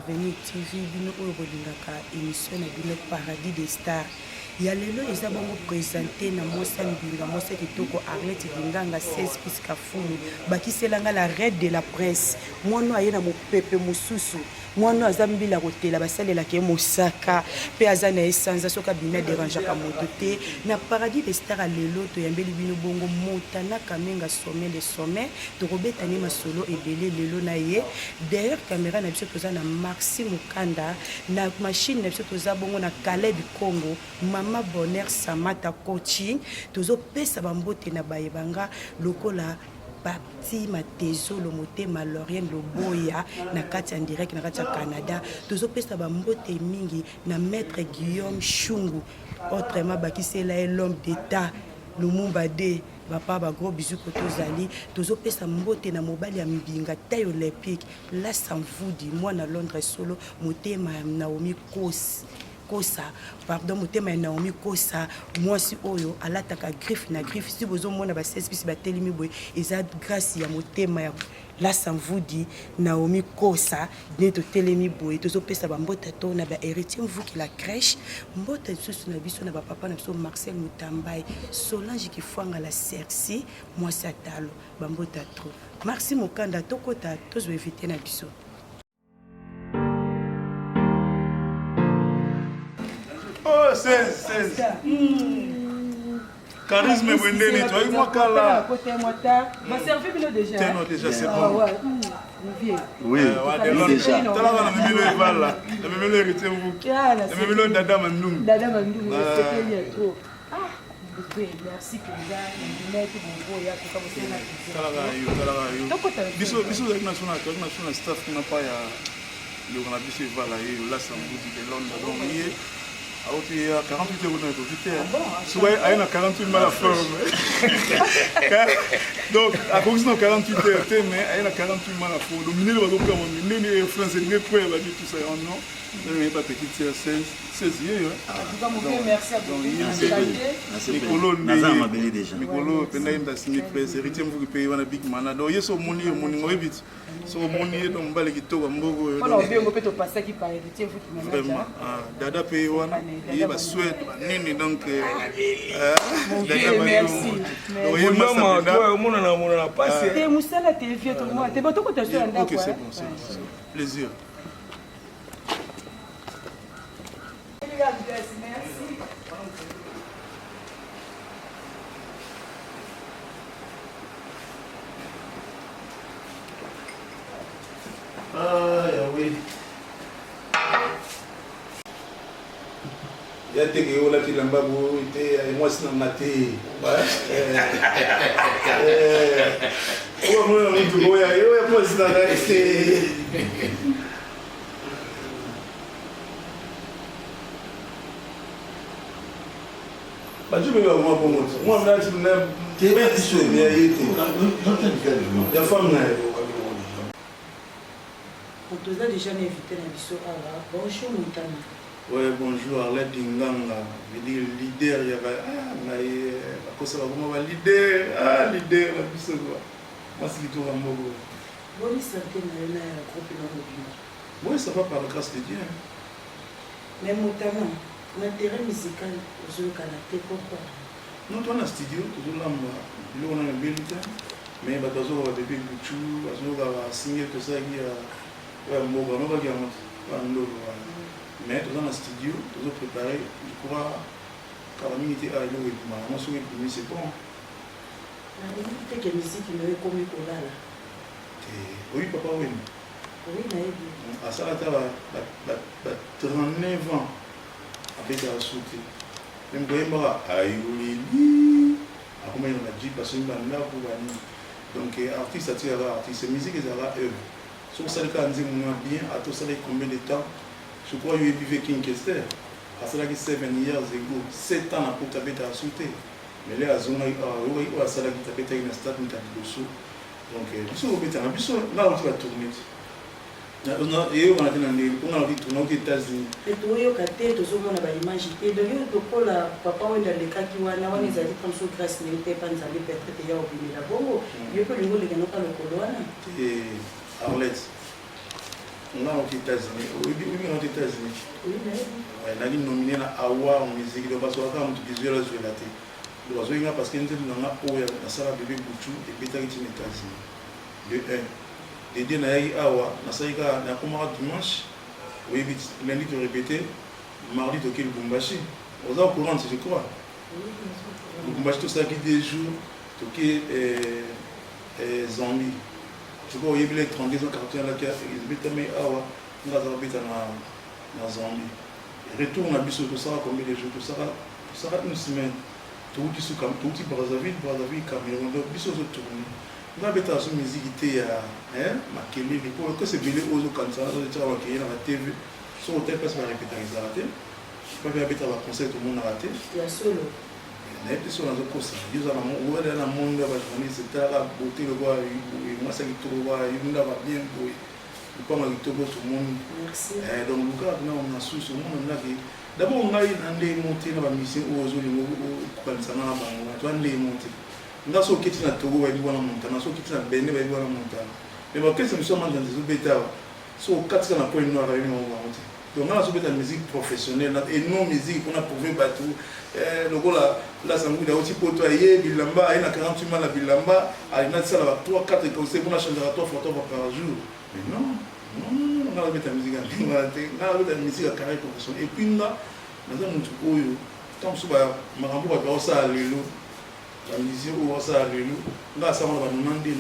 Avenue TV bino oyo bolingaka émission na bino Paradis des Stars. Ya lelo eza bongo présenté na Mosa Mbinga Mosa Kitoko Arlette Linganga 16 piska fulu bakiselanga la reine de la presse mwana aye na mopepe mosusu mwana azambila kotela basalela ke mosaka pe azana esanza soka bina dérangeaka moto te na Paradis des Stars lelo to yambeli bino bongo motana kamenga sommet de sommet to robetani masolo ebele lelo na ye derrière caméra na biso toza na Maxime Mukanda na machine na biso toza bongo na Caleb Congo Mama Bonheur Samata coaching tozo pesa bambote na bayebanga lokola Bapti Matezo le motema Lorien Loboya na kati en direct na kati ya Canada tozo pesa bambote mingi na maître Guillaume Chungu autrement bakisela l'homme d'état Lumumba de papa ba gros bisous koto zali tozo pesa mbote na mobali ya mbinga taille olympique la Sanfudi moi na Londres solo motema Naomi Kosa pardon motema Naomi Kosa moi si oyo alataka griffe na griffe si bozo mona ba 16 pisi ba telemi boy eza grâce ya motema ya la Sanfudi Naomi Kosa neto telemi boy tozo pesa ba mbota to na ba héritier mvuki la crèche mbota susu na biso na ba papa na biso Marcel Mutambai Solange Kifwanga la Cerci moi satalo ba mbota trop merci Mokanda tokota tozo éviter na biso. Oh, 16. Charisme, Wendeni, tu as eu moi là. Ma servi déjà. Non, déjà, c'est bon. Oui, déjà. Tu as la même level là. La même héritier vous. La même Dada Mandoum. Dada Mandoum, c'était bien trop. Ah, merci pour ça. National staff qui n'a pas le Biso Vala et la Sanfudi de Londres. Il y a 48 euros dans le computer. Soit il y a 48 mal à faire. Donc, à cause de 48 heures, mais il y a 48 mal à faire. Donc, il y a des Français, des points, tout ça. Non, il n'y a pas petit 16 years. Merci à vous. Nicolo, Nicolo, Penaïm signé presse, héritier vous payez un big man. Donc, il y a ce money, vite. Ce money, donc, on va les quitter. On a bien peut passer qui parle héritier vous qui vraiment. Dada paye il y a Suède, donc. Merci. Ok, c'est bon. Plaisir. Merci. Ah, oui. Il y a des gens qui ont été moi, c'est dans ma tête. Je vais vous montrer. Moi, je suis on t'a déjà invité dans le bonjour Montana. Oui, bonjour Arlette Linganga. Je dis leader, il y avait leader, moi c'est tout à Mogo. Bonne santé, groupe oui, ça va par la grâce de Dieu. Mais Montana, l'intérêt musical, je le connais, pourquoi? Non, toi, on a studio, toujours là, on a un bulletin, mais on a un bébé Bouchou, on a signé tout ça, ouais, Mogo, on va dire, mais tout dans le studio, tout préparé, je crois qu'à la minute à l'eau et moi je suis c'est bon. La minute que musique me est comme là. Oui, papa, oui. Oui, mais à ça, là, 39 ans avec la sauté. Même quand il m'a aïe, à combien on a dit, parce qu'il m'a là pour gagner. Donc, artiste, artiste, musique, ils ont œuvre. Sur ça, quand on dit bien, à tout ça, combien de temps? Je crois qu'il y a eu King Kester. À cela qui 7 years ago, 7 ans pour taper ta sauté. Mais là, il y a ça qui taper ta une stade, mais tu as dit donc, là, on va tourner. On a dit tourner aux États-Unis. Et toi, tu as dit que tu as image. Et donc, tu as papa, dans les cas qui ont dit comme ça, grâce à l'été, pas nous aller peut-être déjà au Bénin. Bon, il y a que le mot de Ganoka le Coloana. Et Arlette. On a aux États-Unis. Aux États-Unis. On a nominé à Awa en musique. Donc, parce qu'on a un visuel sur la télé. Donc, parce qu'il y a un salle bébé Bouchou et Pétard qui est aux États-Unis. De 1. De 2, on a Awa. On a dimanche. Oui, lundi, tu répétais. Mardi, tu as le Bumbashi. On est au courant, je crois. Le Bumbashi, tout ça qui des jours. Tu as Zambi. Je crois qu'il y a les 32 quartiers là qui ont Zambie. Retourne à Bissau, tout ça, combien de jours, tout ça une semaine. Tout qui est Brazzaville, Cameroun, donc Bissau se tourne. On a besoin de musique qui est Makele, que c'est belé aux autres comme ça, on a qui dans la TV. Sur hôtel, parce qu'on a répété les arrêtés. Je ne peux pas faire un concert, tout le monde a raté. Il y a solo. Il y a des choses dans le conseil. Il y a un monde de la journée, c'est la beauté, le bois, moi, c'est le tour, il y a bien beau. Il y a tout le monde. Merci. Donc, le cas, on a sous ce monde, on a dit. D'abord, on a des montées dans la mission aux autres, on a des montées. On a ceux qui sont à Togo, ils vont à la montagne, ceux qui sont à Bénin, ils vont à la montagne. Mais qu'est-ce que nous sommes dans des hôpitaux? Sur 4 ans après, nous avons réuni en montagne. Donc, on a la musique professionnelle et non musique qu'on a prouvé partout. Donc là, ça me dit aussi pour toi, Bilamba, il y a 48 mal à Bilamba, il y a 3, 4 conseils pour changer à 3 photos par jour. Mais non, on a la musique à musique à carré professionnel. Et puis là, dans un truc où tant que Marambo va faire ça à l'élo, la musique où ça à l'élo, là, ça va nous demander,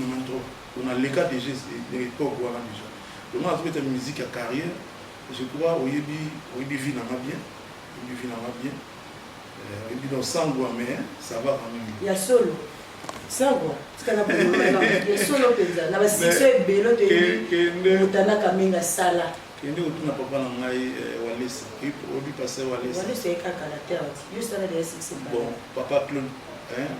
on a les cas de l'époque où on a déjà. Donc, on a trouvé la musique à carrière. Je crois au Yébi vit dans ma bien. Il vit dans ma bien. Il vit dans Sangwa, mais ça va quand même. Il y a solo. Sangwa. Il y a solo. Il y a solo. Il y a solo. Il y a sala. Il y a papa dans Wallis. Il y a passé Wallis. Wallis, c'est un caractère. Juste là, il y a bon, papa Claude,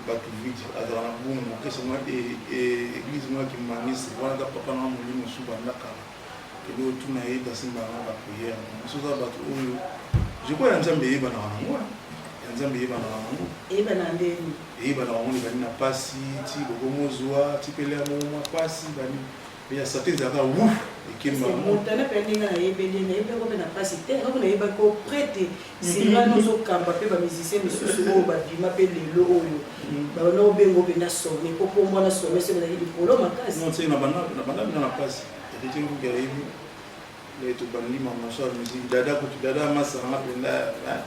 Batouvid, Adana Boum, église qui m'a mis, voilà, papa n'a pas moulu, monsieur Bandaka. Et l'autre, tout n'a pas passé dans la prière. Je crois qu'il y a un Zambé, il y a un Zambé, il y a un Zambé, il y a un Passi, il y a un Mozoa, il y a un Passi, il y a un Saté Zara, ouf, et qui m'a dit. Il y a un Passi, il y a un prêtre, c'est là nous sommes capables de musiciens, mais ce sont eux qui m'appellent les lots. Nous avons bien sonné, pour moi, la sonné, c'est le problème. Non, c'est une bande de Passi. Les bandi mamasha musique dada ko dada masanga penda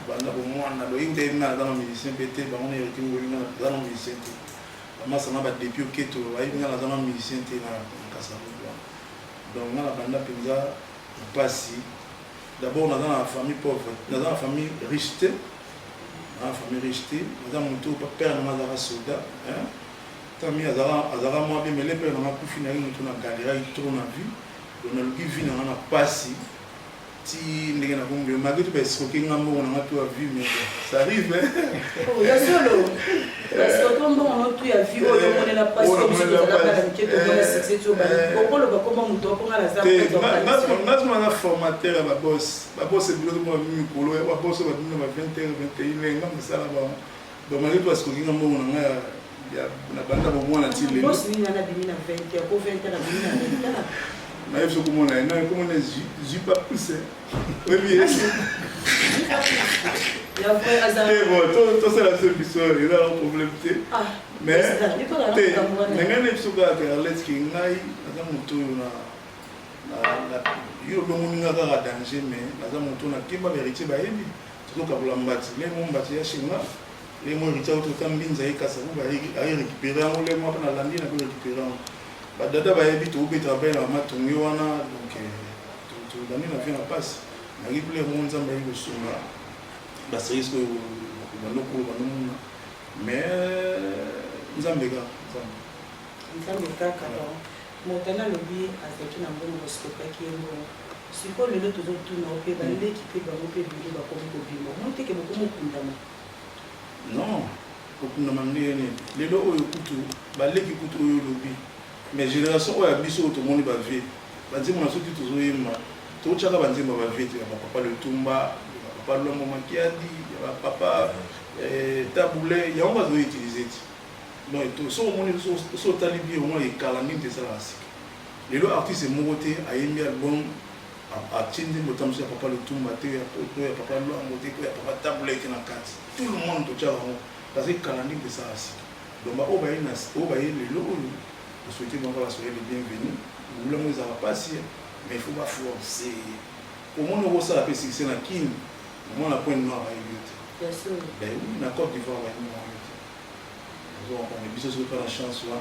banda bo mwana do inde na dans musicien pété ba on est retrouvé dans musicien masanga ba depuis keto ay na dans musicien té na kasabu donc na banda penza passi d'abord dans la famille pauvre dans la famille riche dans la famille riche dans mon tour père na mazara soldat hein tami azara moi bien mais les père na ku finali mutu na galera il tourne na vie on a le qui vient dans la passe si n'est pas bon malgré tout parce que on a tout à vivre mais ça arrive hein il y a solo parce que quand on a tout à vivre on est la passe comme si on a la qui est dans la succès tout bas on le comment on doit prendre la zone on a formateur à boss c'est boulot moi micro wa boss va donner 20 21 ngam ça là bas donc malgré tout parce que on a na banda bo na tile boss ni na bimi na 20 ko 20 na bimi na 20 na yeso kumona na komona ji pas poussé oui bien il y a vrai hasard bon tout c'est la seule histoire il a un problème mais ngane bisoka ka let's king ngai na mutu na yo be muninga ka danger mais na mutu na kimba vérité ba yebi to ka bulambati le mombati ya shinga le mo richa to kambinza ikasa ba ai récupérer on le mo na landi na ko récupérer badada bayebi tobeta baye na matongi wana donc tobandi na vie na passe naki ple mo nzambe ayi kosunga baservice ko banoko banomuna mais nzambe kaka motana lobi azaki na mbongo kosikokaki yango sikoyo lelo tozotuna mpe baleki mpe bango mpe bili bakomi kobima moteke bokomokundama non kokundama ndenge lelo oyo kutu baleki kutu oyo lobi mais génération oyo biso tout le monde va vivre banzembo na soki tozoyemba totyaka banzembo ba vivre ya papa le tumba papa Lombo Makiadi ya papa Taboulé ya on va utiliser donc tout so moni so talibi au moins ekala mingi ça la sika lelo artiste mokote ayembi album atindi motamsi ya papa Lutumba te ya poto ya papa Luango te ya papa Tablette na kati tout le monde to tchao parce que calendrier de ça aussi donc ba oba ina oba ile lo je souhaite donc la soirée les bienvenus nous voulons nous avoir passer mais il faut pas forcer au moins on ça appelle c'est na kin moi la point noir à yote bien sûr ben oui na Côte d'Ivoire va nous donc on est bien sûr pas la chance là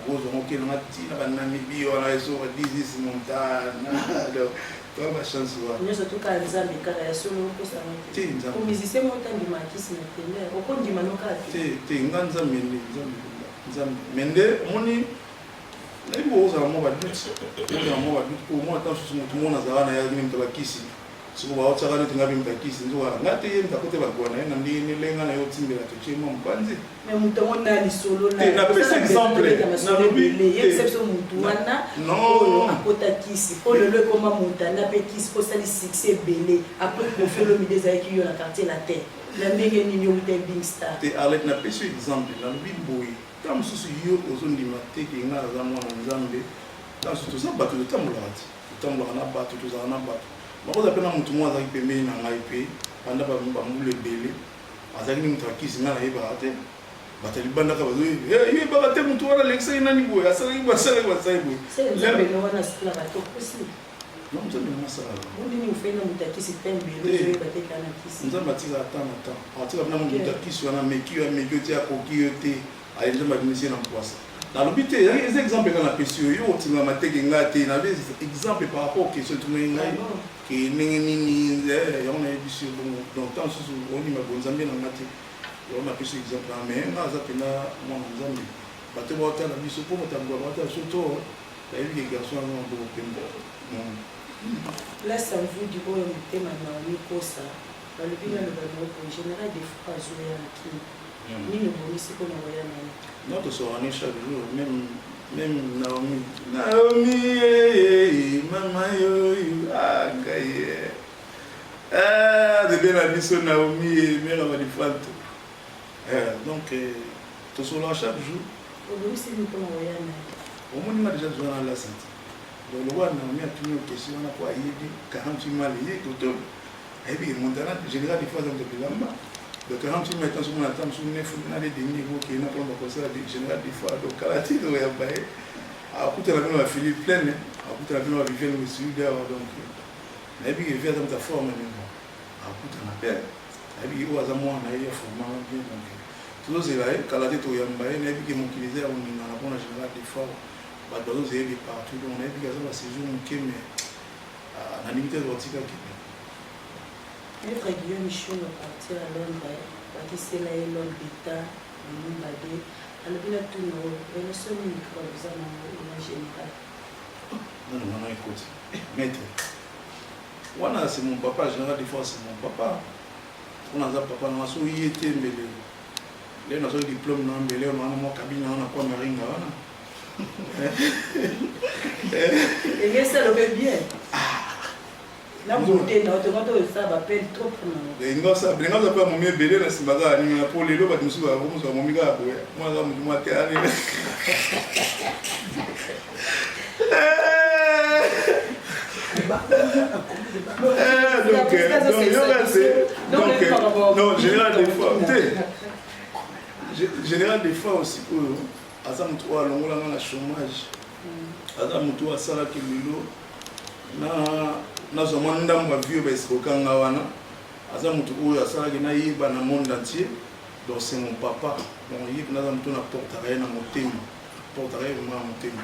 pour vous on OK na ti na Namibie on a eso 10 montagne donc la chance là nous surtout quand nzambe kala ya solo ko ça ko musicien motangi makisi na tele okondi manoka te nganza mende mende moni na ibo za mo ba ko mo ta susu mutu mona za wana ya ngini mtabakisi siko ba otsa kana tingabi mtakisi nzo wana ngate ye mtakote ba gona na ndini lenga na yo tsimbela to chemo mpanzi mais mutu mona li solo na na pesa exemple na lobele exception mutu wana non akota kisi po le koma montana pe kisi ko sali succès belé après ko fait le milieu avec yo na quartier la terre la ndenge nini yo te big star te arlet na pesa exemple na biboyi tam susu yo ozondima te ki nga za mwana nzambe tam susu za bato tamulati tamula na bato to za na bato makoza pena mutu mwa za pembeni na ngai pe panda ba mbule bele azali ni mutu akisi nga na yeba ate batali banda ka bazo ye ba te mutu wana leksa ina ni boya asali ba sala ba sai boy c'est nzambe no wana sala ba to kosi non nzambe na sala mundi ni ufena mutu akisi pembele yo ba te kana kisi nzambe atika atana ta atika na mutu akisi wana mekio ti akoki yo te ayi nzambe binisi na mpwasa dans le but il y a des exemples dans la question yo tu m'as maté nga te na des exemples par rapport aux questions tu m'as qui nini on a dit sur donc tant sous on dit ma bonne zambi na ngati on a pris exemple mais nga za pena moi nzambi bato ba ta na biso pour motangwa ba ta surtout la vie des garçons en do pembo là ça vous dit bon thème na ni kosa dans le bilan de notre général des fois jouer à qui ni le bonus pour na voya na notre soirée chaque jour même Naomi mama yo ah gaye de bien la mission Naomi mais la manifante donc to solo chaque jour au bonus c'est nous pour na voya na au moins on a déjà besoin de la santé donc le roi Naomi a tenu une question on a quoi il dit 48 mal il tout et puis montana général des fois dans le bilamba donc quand tu mets sur mon attente sur neuf na des niveaux qui n'a pas encore ça général des fois donc kalati do ya bae a kuta la bino Philippe pleine a kuta la bino vivre le sud donc na bi que faire dans ta forme même a kuta na père na bi o azamwa na ya forme bien donc tout c'est là kalati to ya bae na bi que mon utiliser on na bona général des fois ba dozo zeli partout donc na bi que ça va séjour mais na limite de l'otika qui Maître Guillaume Michel va partir à Londres, parce que c'est là Londres d'État, nous badé. Alors bien tout nous, le seul micro vous en général. Non, écoute, maître. Voilà, c'est mon papa, général des fois c'est mon papa. On a un papa, on a su y était mbele. Là on a un diplôme dans mbele, on a mon cabine, on a quoi maringa wana. Et bien ça le fait bien. La beauté na automato ça va peine trop pour nous. Et nous ça, bien nous pas mon mieux belé na simaga ni na pour les lo ba musu ba ko musu mo miga boye. Moi ça mo te ali. Donc non, général des fois aussi que asa mutu wa longola na chômage. Asa mutu wa sala kililo na zo ndamba vieux ba iskokanga wana aza mutu oyo asalaki na yiba na monde entier donc c'est mon papa donc yiba na mutu na portrait na motema portrait vraiment motema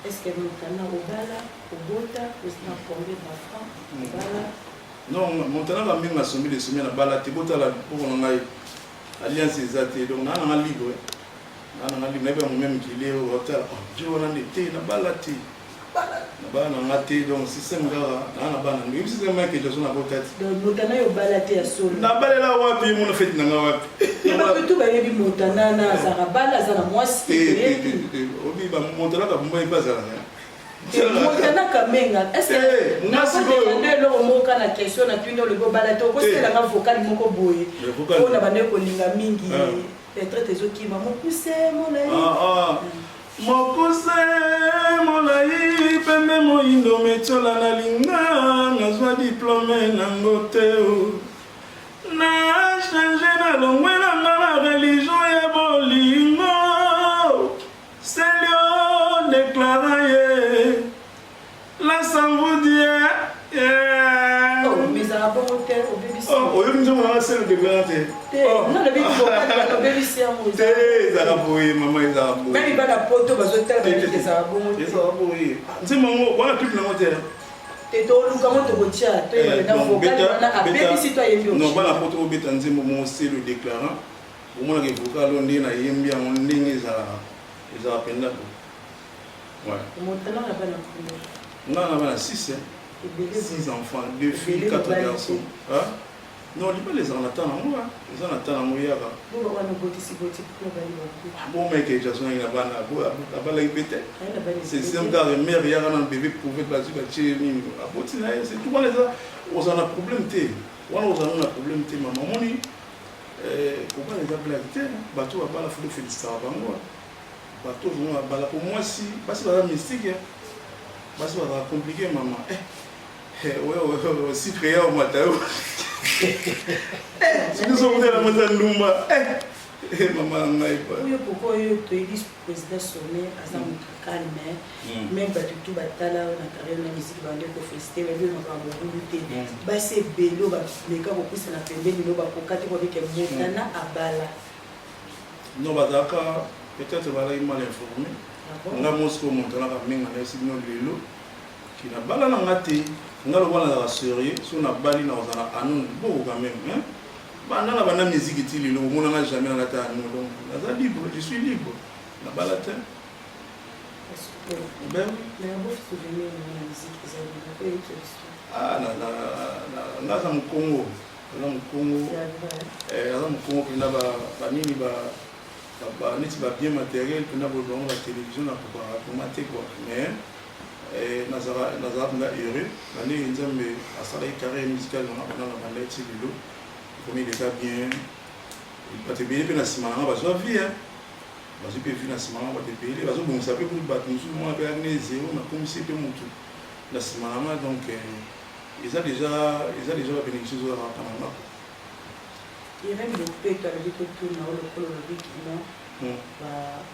est-ce que montana obala obota osna combien d'enfants obala non montana ba minga sombi de semaine na bala te bota la pour ngai alliance ezate donc na na libre na libre na ba même qui est au hôtel je wana ndete na bala te bana ngati donc système ngara na bana ngi système ma ke jozo na botati donc motana yo balate ya solo na balela wapi mon fait na wapi ba bitu ba yebi motana na zara bala zara mwasi obi ba motana ka mbo ibazala motana kamenga est-ce que na ko de lo moka na question na tundo le go balate ko c'est la vocal moko boye ko na bande ko linga mingi peut-être ezoki ba mo pousse mon lai Mokuse molai pembe moindo metiola na linga nazwa diplome nango te na change na longwe nanga na religion ya bolingo selio déclara ye la sanvodie oyo nzongo nanga selo déclara te ezaka boye mama ezaka boye nzembo yango wana pipe nango te non bana poto obeta nzembo mo selo déclarant omonaka evoka alo nde nayembi yango ndenge ezala mpenza po nga na bana 6 enfants 2 filles 4 garçons non liba ezala na ta nango eza na ta nango yaka bomeke jasonaki na bana abalaki mpe te sixième gare mare yaka na bébé prouve bazwi batie nini aboti na ye tout wana eza ozala na problème te wana ozala na problème te mama omoni kobala eza blague te bato babala fo félicitaka bango bato ozongo babala po mwasi basi baza mystique basi bazala compliqué mama sicre ya omata yo sikizokutela maza ndumba mama ngai oyo pourquoi oyo toyebi président sommet aza moto calme même bato tu batala na carrière na musique bande kofélicité babi makambo bulu te basi ebele bameka kopesa na pembeni lo bakokati kobike motana abala non bazalaka peut-être balaki mal informé nga mosiko montanaka minga na esi bino lelo kina bala na nga te nga loba nazala sérieux so nabali na kozala anon boko quand même banda na banda musique ti lelo omonanga jamais na ta anon donc naza libre je suis libre nabala te naza mokongo mpena banini neti babien matériel mpena bolongo batélévision na kobaratoma te quoi mais nazala mpenza heureux na ndenge nzambe asalaki carrière musicale nanga mpena na banda eti lelo komi leka bien bato ebele mpe na nsima nanga bazwa vie bazwi mpe vi na nsima nanga bato ebele bazobongisa mpe kutu bato mosusu mwana mpe yaki ne zero nakomisi mpe motu na nsima nanga donc eza déjà babénédiction ezozalaka mpa nanga irene lopeto alobi totuna o lokolo olobi kino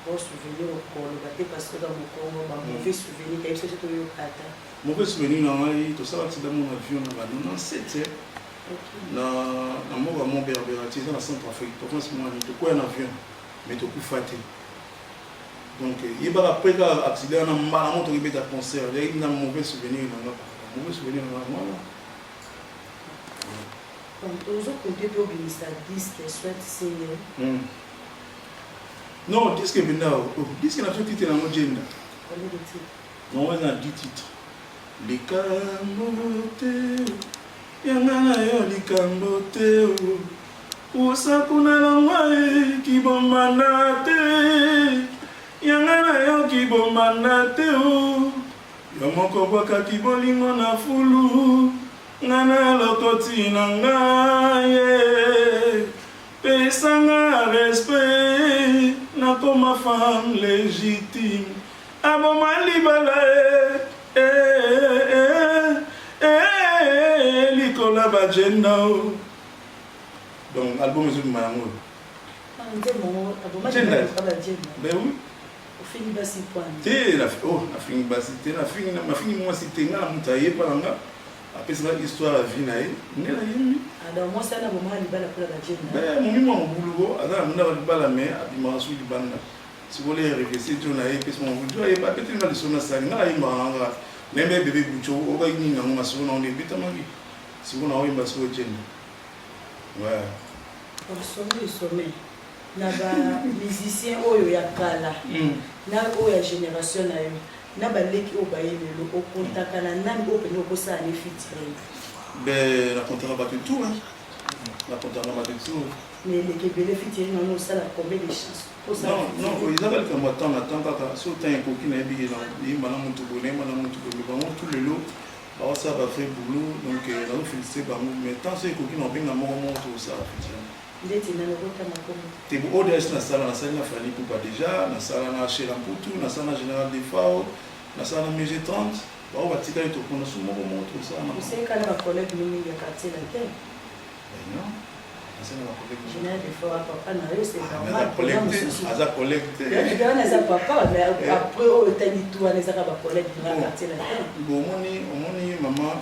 basouvenir okoloba te parce que dans mokongo bamauvais souvenir kayebi soso toyokata mauvais souvenir na ngai tosala accident mon avion na ba 97 na moko ya moberberati eza na centre afrique tokonsi mwani tokwya na avion mais tokufa te donc yebaka après ka accident na mbala mo tokebeta concert eyaki na mauvais souvenir na nga mauvais souvenir na nga voilà ozokonte mpe obimisa disque soit single non disque ebenda disque na biso titre nango jenda nango eza na 10 titre likambo te yanga na yo likambo te osakuna langwa kibombanda te yanga na yo kibombanda te yo moko bwakaki bolingo na fulu ngana lokoti na ngai pesanga respect nakoma femme légitime aboma libala likola bagenda donc album ezobima yango nafingi basi te nafingi mwasi te nga na moto ayepa nanga apesaka histoire ya vie na ye nde nayembi momimi wa mobuluko aza na munda balibala me abimaka soki libanda sikole revese tio na ye pesi mobulu ayeba apetelinga liso na sali nga nayembaka nanga nayemba bebe bucho okaki nini nango masiko na onde ebetamaki siko na oyemba siko etienne sommet na bamusicien oyo ya kala na oyo ya génération na yo na baleki oyo bayelelo okontaka na nani oyo pene okosala ne fitire nakontaka bato tu nakontaka bato tu mais eleki ebele fitire nano osala combien de chance non ezaka likambo atan na tan kaka so tan ekoki nayebi yemba na motu boye nayemba na motu boye bango tu lelo baosala bafrai boulot donc nazofélicité bango mais tant so ekoki na obenga moko moko tosala fitire te ods nasala nasali na Fali Poupa déjà nasala na Chela Mputu nasala na Général Defao nasala na MG30 bao batikali tokona so moko moko tosala osekala bacollègue mingi ya quartier latin non asena bacollègue général de fois papa na yo c'est normal aza collecte wana eza papa mais après oyo etali tu wana ezaka bacollègue na quartier latin omoni mama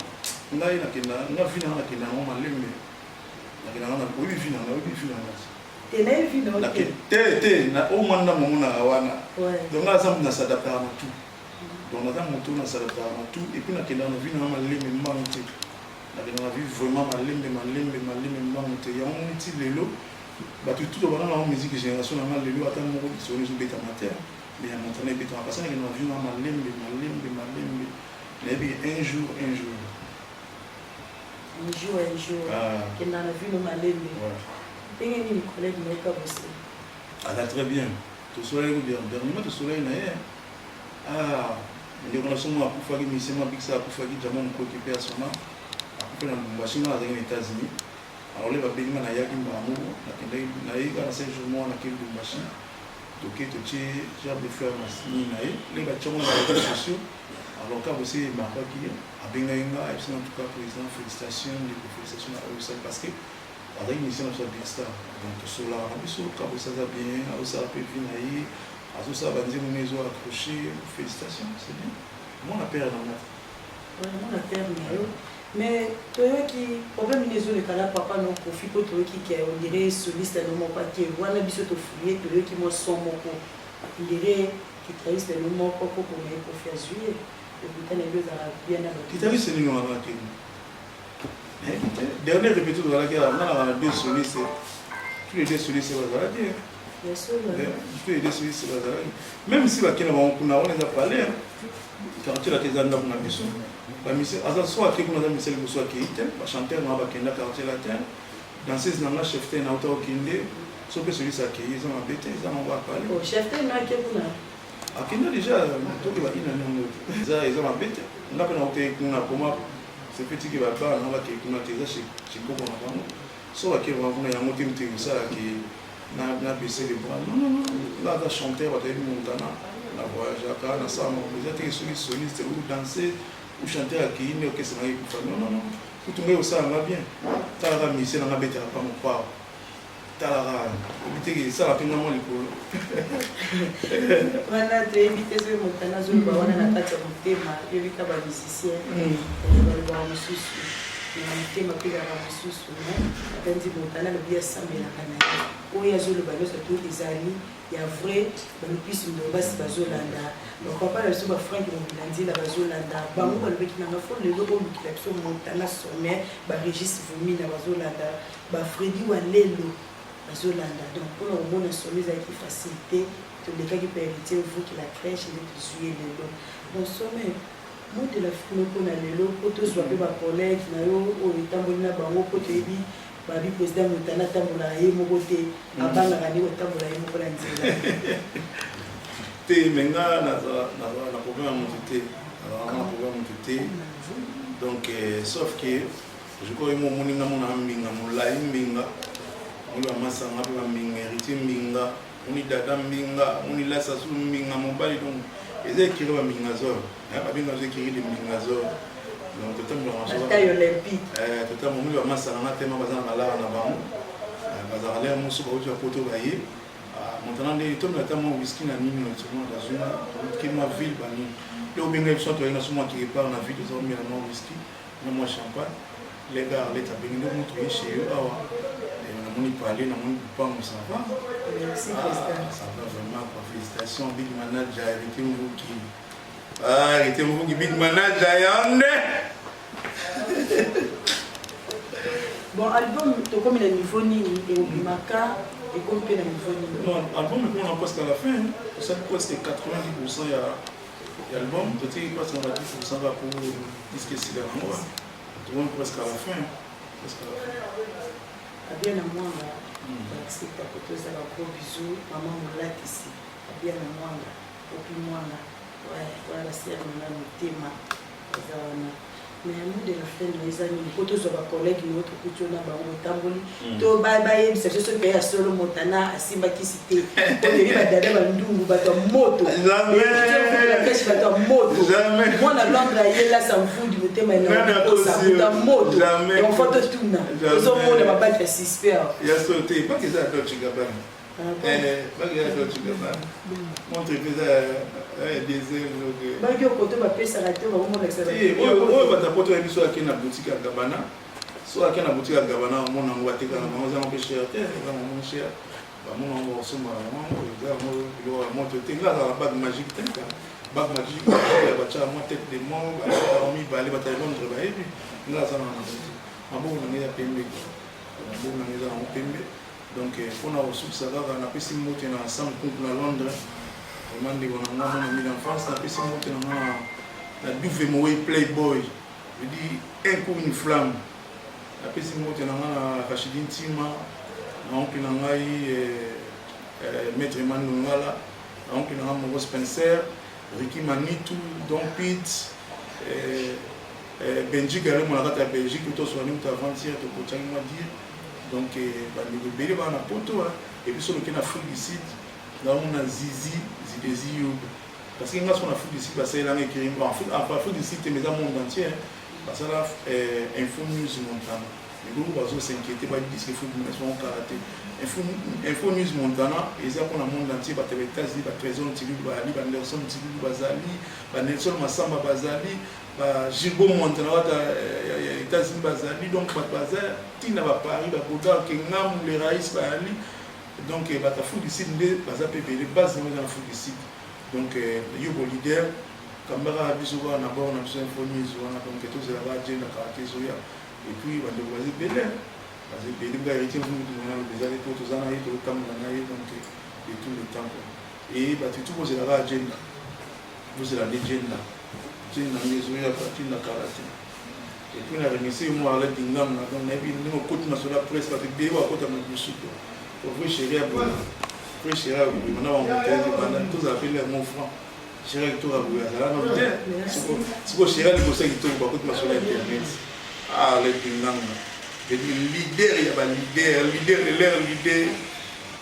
ngai nakenda nga vi nanga nakenda nango malembe nakenda nanga oyebi vi nanga tenaye vi na te omwana nda momonaka wana donc nga aza na s'adaptaka na tout donc naza moto na s'adaptaka na tout et puis nakenda na vi nanga malembe mbangu te nakenda na vi vraiment malembe mbangu te yango niti lelo bato tout obana nango musique génération nanga lelo ata moko lisolo ezobetama te mais ya montana ebetama parce nakenda na vi nanga malembe nayebi un jour kenda na vi no malembe ndenge nini collègue nayoka bosi ala très bien tosolai dernièrement tosolai na ye ndeko na somo akufaki misema bikisa akufaki jama mokoki mpe asona akufe na lubumbashi nga azalaki na États-Unis alors le babengi nga nayaki mbango nakendaki nayei kaka 5 jours mois nakei lubumbashi toke totie genre de fleur na nini na ye le batiango na baréseaux sociaux alors ka bosi emakaki abengaki nga ayebisanga en tout cas président félicitations na oyo osali parce que avec une mission sur Big Star donc cela a biso kabo ça va bien osala pe vi na ye azosa banzi monezo accroché félicitations c'est bien mon appel na moi vraiment la terre mais toyoki problème nezo le kala papa non profit ko toyoki ki on dirait soliste no mo pas ki wana biso to fouiller toyoki mo son moko on dirait guitariste no mo ko me pour faire jouer le butin les deux arabes bien na guitariste ni no ma ki dernier répétition de la guerre, on a deux solistes. Tous les deux solistes, c'est la guerre. Bien sûr. Tous les deux solistes, c'est la guerre. Même si on les a parlé, quand tu as tes amis, on a besoin. La mission, soit qui nous a mis celle soit qui était, chanteur, on a bakenda quartier latin. Dans ces langues, chef t'es n'auto kinde, sauf que celui qui ils ont embêté, ils en ont parlé. Oh, chef t'es n'a que vous là. Akenda déjà, tout le monde ils ont embêté. On a pas noté qu'on a comment. C'est petit qui va pas, on va qui chez Coco Nabango. Soit qui va venir à monter une ça qui n'a baissé les bras. Non, là, la chanteur va être Montana. La voyage à Kana, ça, vous êtes soliste, ou danser, ou chanter à qui n'est que c'est non. Tout le monde ça va bien. T'as la mission, on a bêté à pas mon part. T'as la éviter ça rapidement les cours. Voilà, tu éviter ce Montana, je vais voir la tête de thème, éviter les musiciens. Thème puis la ressource, on dit Montana le bien ça mais la canne. Où il y a le ballon sur tous les amis, il y a vrai, le plus de base bazolanda. Donc papa le souvent Frank il dit la bazolanda. Bango le bec na fond le logo qui est sur Montana sommet, ba Régis Vomi na bazolanda, ba Freddy Walelo. Bazolanda. Donc pour le moment, nous avec facilité, tous les cas qui peuvent hériter, vous qui la crèche, et de suivre les lots. Donc, sommet, nous de la foule qu'on a les lots, pour tous soit ma collègue, au Tambouna Bango, pour te dire, Babi président Moutana Tamboula, et mon côté, à Bangarani, au Tamboula, et mon collègue. Té, maintenant, la problème à monter, donc, sauf que, je crois que mon moninga, mon ambinga, mon laïmbinga, on va masanga pe minga héritier minga on dada minga on la sasu minga mobali donc eza kiri ba minga zo ba binga zo kiri de minga zo donc totam la bataille olympique totam mo ba masanga tema bazana mala na bango bazana le musu ba uja poto ba ye maintenant les tom la tamo whisky na nini no tsomo dans une qui ma ville ba ni le binga ils sont toi na somo qui part na ville zo mi na whisky na moi champagne les gars les tabingo mo to chez eux on y parler, on ne ça va. Merci, ça va vraiment. Félicitations, Big Manager. Arrêtez-vous qui Big Manager. Bon, album, comme il a niveau Nini et Obimaka, et comme il a niveau Nini. Non, album, on a presque à la fin. Ça presque 90%, il y a l'album. Peut-être qu'il passe 90% va pour disque c'est la moi. Tout le monde presque à la fin. Presque à la fin. Bien à moi, c'est à côté de la gros bisous, maman me l'a ici. Bien à moi, au plus moi, voilà, c'est un thème. Mais à nous de la fin de les amis, les photos de ma collègue, notre couture dans le tamboli, tout bye, c'est ce que y a solo Montana, à Simba qui cité. On est là, d'aller à Ndungu, à moto. La voyage bato ya moto mwana londre ayela samvudi motema enaosabuta moto donc fo totuna tozomona babaki ya suspect ya so te baki eza Dolce Gabbana baki eza Dolce Gabbana montre eza désert baki okoto bapesaka te oyo batapoto ya biso ake na boutique ya Gabbana so ake na boutique ya Gabbana omona yango batekaka bango eza mpe cher te eza mo cher bamona yango osomba yango eza yango biloko ya moto te nga azala bague magique te bague magique batyaka mwa tête de mort baaa mibale batali londre bayebi nga aza na maboko nange eza pembe maboko nange eza nango pembe donc mpona kosukisa kaka napesi moto na ensemble couple na londres vraiment ndeko na nga mona mille en france napesi moto na nga na duve mowe playboy je dis un coup une flamme napesi moto na nga na Rachidi Ntima na oncle na ngai maître Emmanuel Ngala na oncle na nga Mongo Spencer Ricky Manitou Don Pitt Benji Gale mon kata ya Belgique to so ni muta avant-hier to kotaki moi dire donc bandeko ebele bana na poto et puis solo ke na Afrique du Sud na on a Zizi Zidezi Yob parce que nga so na Afrique du Sud basalela ngekiri en Afrique du Sud mais dans le monde entier basala Info News Montana les groupes bazo s'inquiéter ba disque foot sont karaté Info News Montana eza pour le monde entier ba États-Unis ba Trésor Tigui ba Ali ba Nelson Tigui bazali ba Nelson Massamba bazali ba Gilbo Montana ba États-Unis bazali donc ba bazali tina ba Paris ba Koda Kengam les Raïs ba Ali donc ba ta foot ici ndé baza pépé les bases dans la foot ici donc yo bo leader Kambara biso ba na bord na Info News wana donc tous la ba agenda karaté zoya et puis on doit aller belle parce que les gars héritiers vous nous on a déjà les autres années tout comme on a eu donc et tout le temps et bah tout vous c'est la agenda vous c'est la légende agenda les zoya partie na karaté et puis on a remercié moi avec Dingam donc on a vu nous côté national presse parce que bien à côté de nous sud pour vrai chérie maintenant on monte pendant tous appelés mon franc chérie tout à vous là non c'est quoi chérie le conseil tout par contre sur internet ah les Dingam et leader il y a pas leader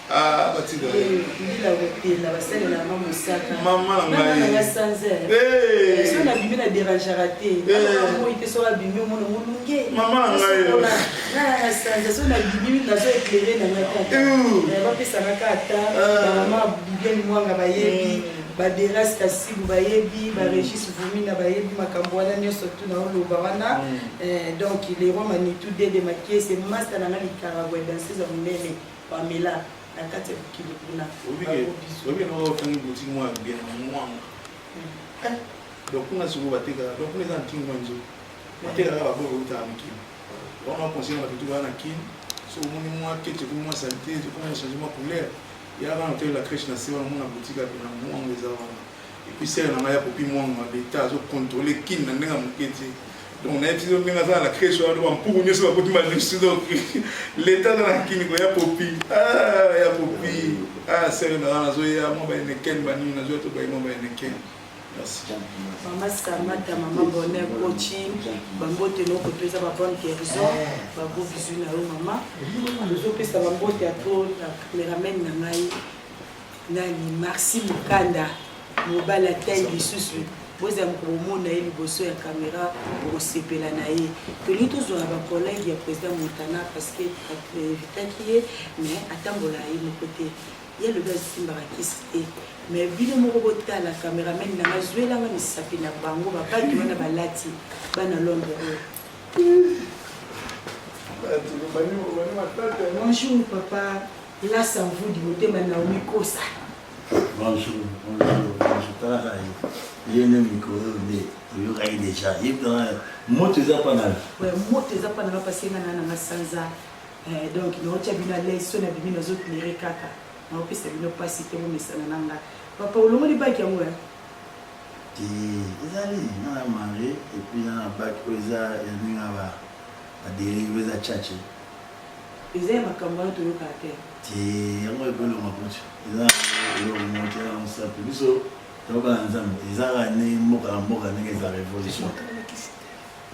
ah batiga ndila wopela basale na mama musaka mama ngai sanze so na bimi na déranger raté mo ite so la bimi mo no mulunge mama ngai na sanze so na bimi na so éclairer na ngata ba pesa na kata mama bien mwanga bayebi ba deras kasibu bayebi ba Régis Vumi na bayebi makambo wana nyoso tu na oloba wana donc les rois Manitou de maquiller c'est master na Nicaragua danseuse monene Pamela na kati ya kilo kuna obi na ofangi boutique moi bien mwanga donc on a sur bateka donc les antingo nzo bateka ba bo uta mkini on a conseillé na bitu bana kin so moni moi kete ko moi santé ko moi changement couleur ya ba hotel la crèche na sewa mona boutique na mwanga za wana et puis c'est na ya popi mwanga l'état zo contrôler kin na ndenga muketi donc on a utilisé la crèche pour mieux se donc l'état dans la kini ko ya popi c'est na zo ya mo ba ne ken ba ni na zo to ba mo ba ne ken merci mama Samata mama bonheur coaching bambote no ko toza ba bonne guérison ba go visu na yo mama zo pesa bambote ato na cameraman na ngai nani Maxi Mukanda mobala taille lisusu vous avez un na liboso ya caméra pour sepela na ye toli tous ba collègue ya président Montana parce que éviter mais atambola ye mon côté il y a le gars Simba Rakiste mais bino moko bota la caméraman na mazwela nga misapi na bango ba pas ki wana balati bana Londres bonjour papa là sans vous du motema na omikosa bonjour il y a un micro il y a déjà il y a moto za panal ouais moto za panal parce que na sanza donc no tia bina leso na bimino zo tlere kaka na opesa bino pasi te mo mesana nanga papa olongo li baki yango ti ezali na mari et puis na bac oza ya ninga ba dérivé za chachi ezai makambo to yo kate ti yango ebolo mabuti eza yo moto ya nsapi biso toba nzambe ezaka ne mboka ndenge za révolution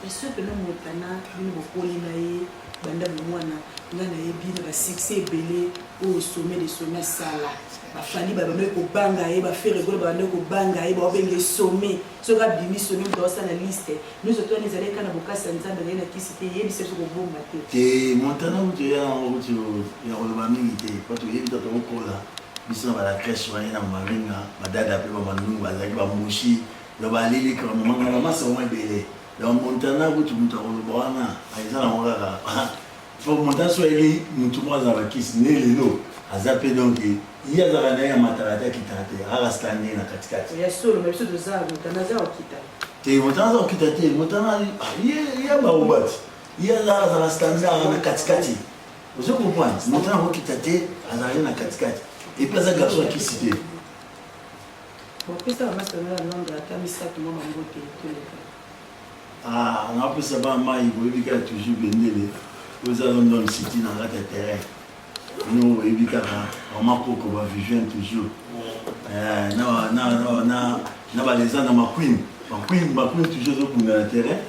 mais ce que nous Montana bino bokoli na ye banda mwana nga nayebi na basuccès ebele au sommet de sommet sala bafani babandaki kobanga ye bafere ekolo babandaki kobanga ye baobenge sommet soki abimi sommet moto aosala liste nyonso to wana ezali kaka na bokasi ya nzambe azali na kisi te yebisa biso kobomba te montana kutu ya kutu ya koloba mingi te po toyebi tata okola biso na balakreshe wana na maringa badada mpe bamandungu bazalaki bamushi lo balilika mamanga na masa mwa ebele donc montana kutu moto akoloba wana eza nango kaka fo montana so eli motu moko azala bakisi ne lelo aza mpe donc ye azalaka naye ya matala te akitaka te akasika nde na katikati ya solo mais biso toza motana aza okita te montana aza okita te montana ye baobati ye azala standard na katikati ozo comprendre montana akokita te azalaki na katikati epuis aza garçon akisi te bopesa bamasana ya londres ata misato mwa mango te toleka napesa bamai boyebi kaka toujours bendele oza london city na kati ya terrain no boyebi kaka bamakoko bavision toujours na baleza na maqueen toujours ezobunda na terrain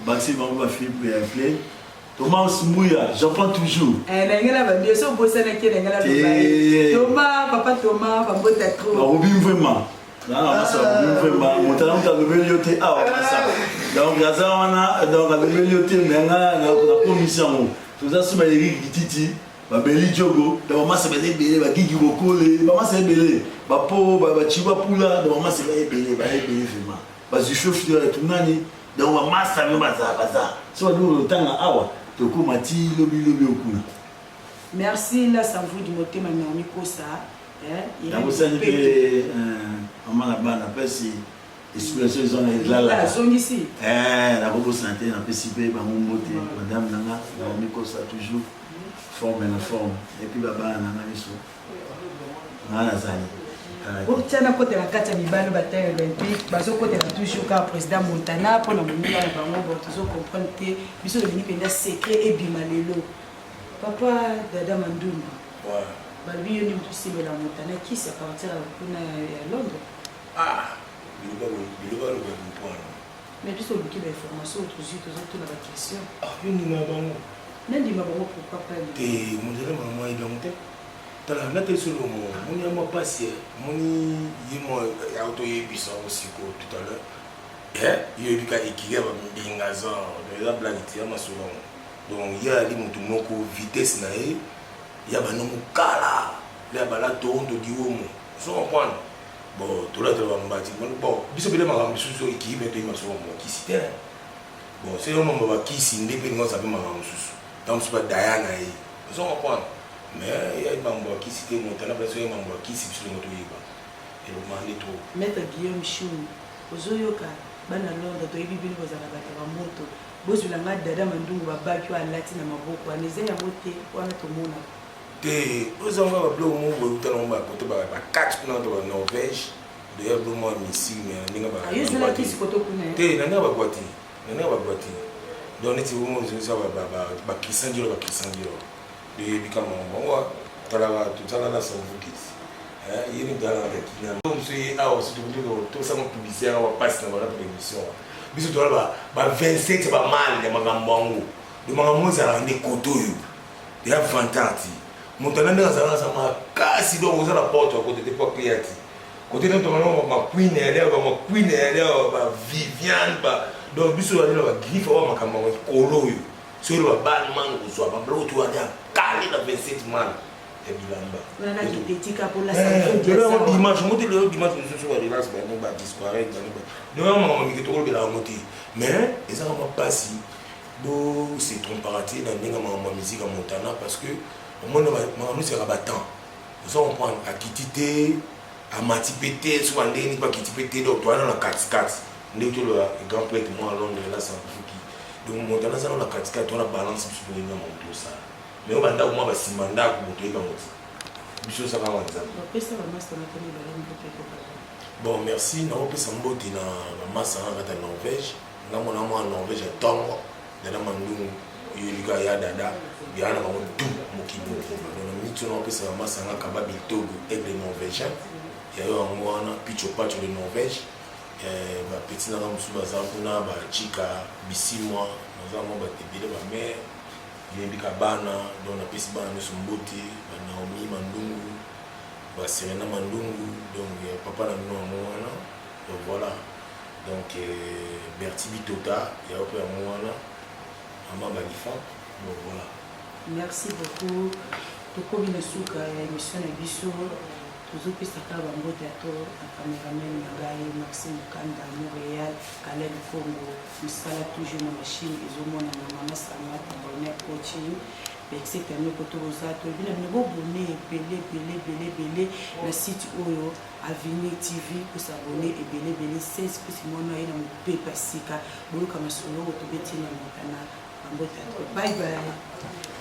bakisi bango bafilipe ya play Thomas Mouya, j'apprends toujours. Nengela bambie so bosanaki nengela babai. Thomas, papa Thomas, pambota trop. Robin vraiment. Non, ça Robin vraiment. Mon talent t'a levé lioté ah ça. Donc gaza wana donc levé lioté menga na commission. Tout ça sur Eric Gititi, ba Beli Diogo, da mama se bele bele ba Gigi Bokole, ba mama se bele, ba po ba Chiba Pula, da mama se bele vraiment. Ba Zuchof tout nani. Donc ba massa me baza. So do tanga awa. Mati lobi okuna. Merci là ça vous du motema Naomi Kosa la bosani pe maman la bana pesi expression zone là zone ici la bobo santé na pesi pe ba mbote madame nanga Naomi Kosa toujours forme et puis baba nanga miso na zani Otiana côté la kati ya mibalo bataille olympique bazo côté la toujours ka président Montana pour na monila na bango bon toujours comprendre que biso le mini penda secret et bimalelo papa dada Mandumba balbi yo ni mtu sibe la Montana qui c'est partir kuna ya Londres biloba lo ba mais biso le qui l'information toujours tout la question yo ni ma bango nandi ma bango pourquoi pas te mon délai maman il donc tala nate solo mo moni ama passe moni yimo auto yebisa aussi ko tout à l'heure yo bika ekiga ba mbinga za de la planète ama solo donc ya li mutu moko vitesse na ye ya ba no kala le bala tondo diwomo so comprendre bon tout là ba mbati bon biso bele ma misusu ekibe to ima solo mo kisi te bon c'est un moment ba kisi ndebe ngo sabe ma misusu donc c'est pas Diana ye so comprendre mais il y a une mambo qui s'était monté là parce qu'il y a une mambo qui s'est sur le moto et le mandé trop maître Guillaume Chou ozoyoka bana Londres to yebi bino kozala bata ba moto bozulanga dada Mandungu babaki wa lati na maboko aneze ya mote wana tomona te ozanga ba blog mo bo utana ba kote ba 4 kuna to ba Norvège de ya blog mo missile mais ninga ba ayuzela kisi koto kuna te nanga ba gwati donc neti mo zo ba kisanjiro de bikama mwa talaga tutala na savukisi yini dala na kina donc c'est aussi tout ça mon publicitaire va passer dans la émission biso to ba 27 ba mal de magambo de magambo za rende kotoyo de avantati montana na za sama kasi donc za la porte côté de pas clienti côté de to ma queen elle ba Viviane ba donc biso ali ba griffe wa makambo koloyo sur le bal mango soit ba bloc tu ada kali na 27 mal et bilamba on a dit petit pour la santé de la dimanche monter le dimanche nous sommes relax ba ba disparaître ba non maman mi to de la monter mais ils ont pas passé bo c'est trop paraté dans ninga ma musique à Montana parce que au monde ma musique sera battant ils ont prendre à kitité à matipété soit ndeni pas kitipété donc toi dans la 4x4 ndé to le grand prêtre moi à Londres là ça donc Montana ça na katika tona balance sur le nom de ça mais on va ndako moi basimanda ko moto eka moti biso ça va wanza bon merci na opesa mboti na massa na kata Norvège na mona moi en Norvège tongo dada Mandungu yulika ya dada biana ba mutu mukibo na mitu na opesa massa na kaba bitogo aigle norvégien ya yo ngwana picho pacho de Norvège ba petit na musu baza kuna ba chika bisimwa nous avons battu ba mère Viembika bana, donc on a pris bana nous sommes beauté, Naomi Mandungu, Serena Mandungu, donc papa n'a nous à donc voilà. Donc Berti Bitota, il y a un peu à moi là, Ama Balifa, donc voilà. Merci beaucoup. Tokomi na suka ya émission na biso. Tozopesaka bambote ya to na cameraman na ngai Maxime Kanda Montréal, Caleb Congo, misala toujours na machine ezomona na mama Samata Bonheur Coaching. Etc. Nous potoza to bina nebo bonné belé na site oyo Avenir TV pour s'abonner et belé 16 plus mona ina mpepa sika boyoka masolo to betina motana bambote ya to. Bye bye.